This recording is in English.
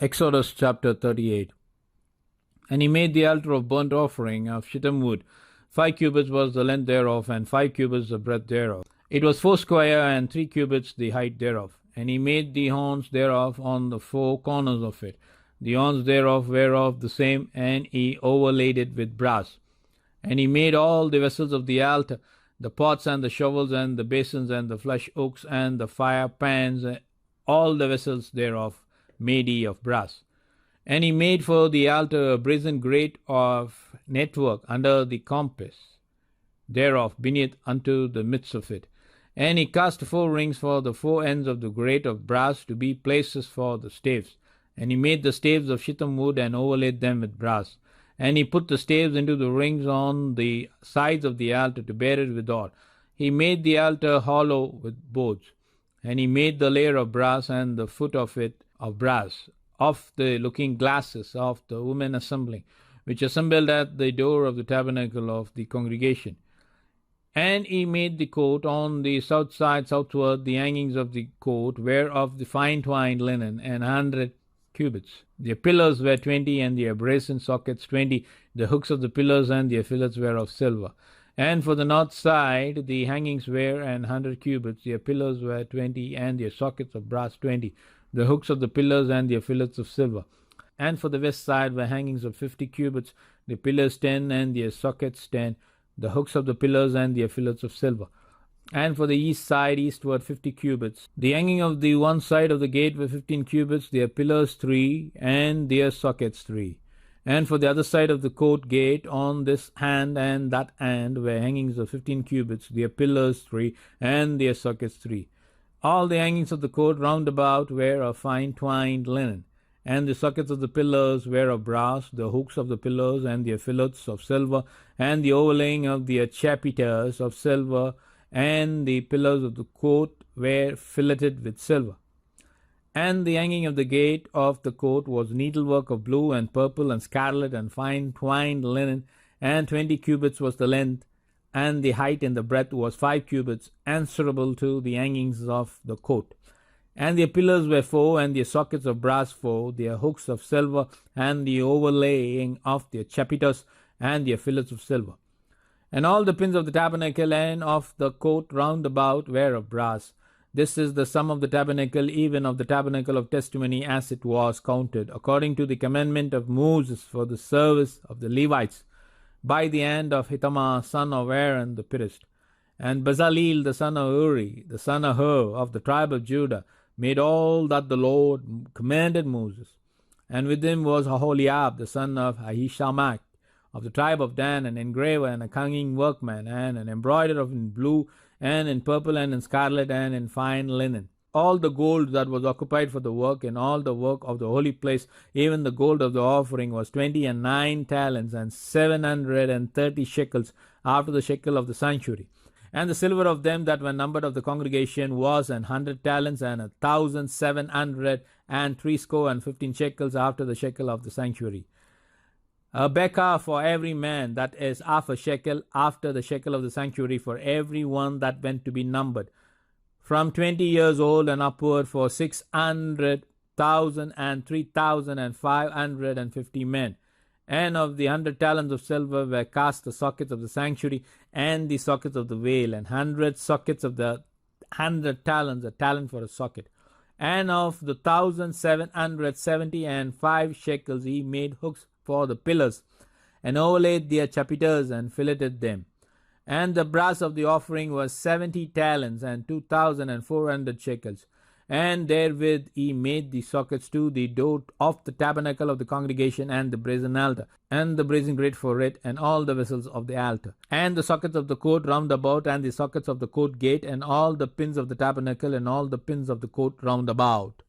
Exodus chapter 38. And he made the altar of burnt offering of shittim wood. 5 cubits was the length thereof, and 5 cubits the breadth thereof. It was foursquare, and 3 cubits the height thereof. And he made the horns thereof on the 4 corners of it. The horns thereof were of the same, and he overlaid it with brass. And he made all the vessels of the altar, the pots and the shovels and the basins and the flesh hooks and the fire pans, all the vessels thereof made he of brass. And he made for the altar a brazen grate of network under the compass thereof beneath unto the midst of it. And he cast 4 rings for the 4 ends of the grate of brass to be places for the staves. And he made the staves of shittim wood and overlaid them with brass. And he put the staves into the rings on the sides of the altar to bear it withal. He made the altar hollow with boards. And he made the layer of brass and the foot of it of brass, of the looking glasses of the women assembling, which assembled at the door of the tabernacle of the congregation. And he made the court on the south side southward. The hangings of the court were of the fine twined linen, and 100 cubits. Their pillars were 20, and their brazen sockets 20. The hooks of the pillars and their fillets were of silver. And for the north side the hangings were 100 cubits. Their pillars were 20, and their sockets of brass 20. The hooks of the pillars and their fillets of silver. And for the west side were hangings of 50 cubits. The pillars 10, and their sockets 10. The hooks of the pillars and their fillets of silver. And for the east side eastward 50 cubits. The hanging of the one side of the gate were 15 cubits. Their pillars 3, and their sockets 3. And for the other side of the court gate, on this hand and that hand, were hangings of 15 cubits. Their pillars 3, and their sockets 3. All the hangings of the court round about were of fine twined linen, and the sockets of the pillars were of brass. The hooks of the pillars and their fillets of silver, and the overlaying of their chapiters of silver, and the pillars of the court were filleted with silver. And the hanging of the gate of the court was needlework of blue and purple and scarlet and fine twined linen, and 20 cubits was the length, and the height and the breadth was 5 cubits, answerable to the hangings of the court. And their pillars were 4, and their sockets of brass 4, their hooks of silver, and the overlaying of their chapiters, and their fillets of silver. And all the pins of the tabernacle and of the court round about were of brass. This is the sum of the tabernacle, even of the tabernacle of testimony, as it was counted, according to the commandment of Moses for the service of the Levites, by the hand of Ithamar son of Aaron the priest. And Bezaleel the son of Uri, the son of Hur, of the tribe of Judah, made all that the Lord commanded Moses. And with him was Aholiab the son of Ahishamach, of the tribe of Dan, an engraver and a cunning workman, and an embroiderer in blue, and in purple, and in scarlet, and in fine linen. All the gold that was occupied for the work, and all the work of the holy place, even the gold of the offering, was 29 talents, and 730 shekels, after the shekel of the sanctuary. And the silver of them that were numbered of the congregation was 100 talents, and 1,703 shekels, after the shekel of the sanctuary. A bekah for every man, that is half a shekel, after the shekel of the sanctuary, for every one that went to be numbered, from 20 years old and upward, for 600,000 and 3,550 men. And of the 100 talents of silver were cast the sockets of the sanctuary, and the sockets of the veil, and 100 sockets of the 100 talents, a talent for a socket. And of the 1,775 shekels he made hooks for the pillars, and overlaid their chapiters, and filleted them. And the brass of the offering was 70 talents, and 2,400 shekels. And therewith he made the sockets to the door of the tabernacle of the congregation, and the brazen altar, and the brazen grate for it, and all the vessels of the altar, and the sockets of the court round about, and the sockets of the court gate, and all the pins of the tabernacle, and all the pins of the court round about.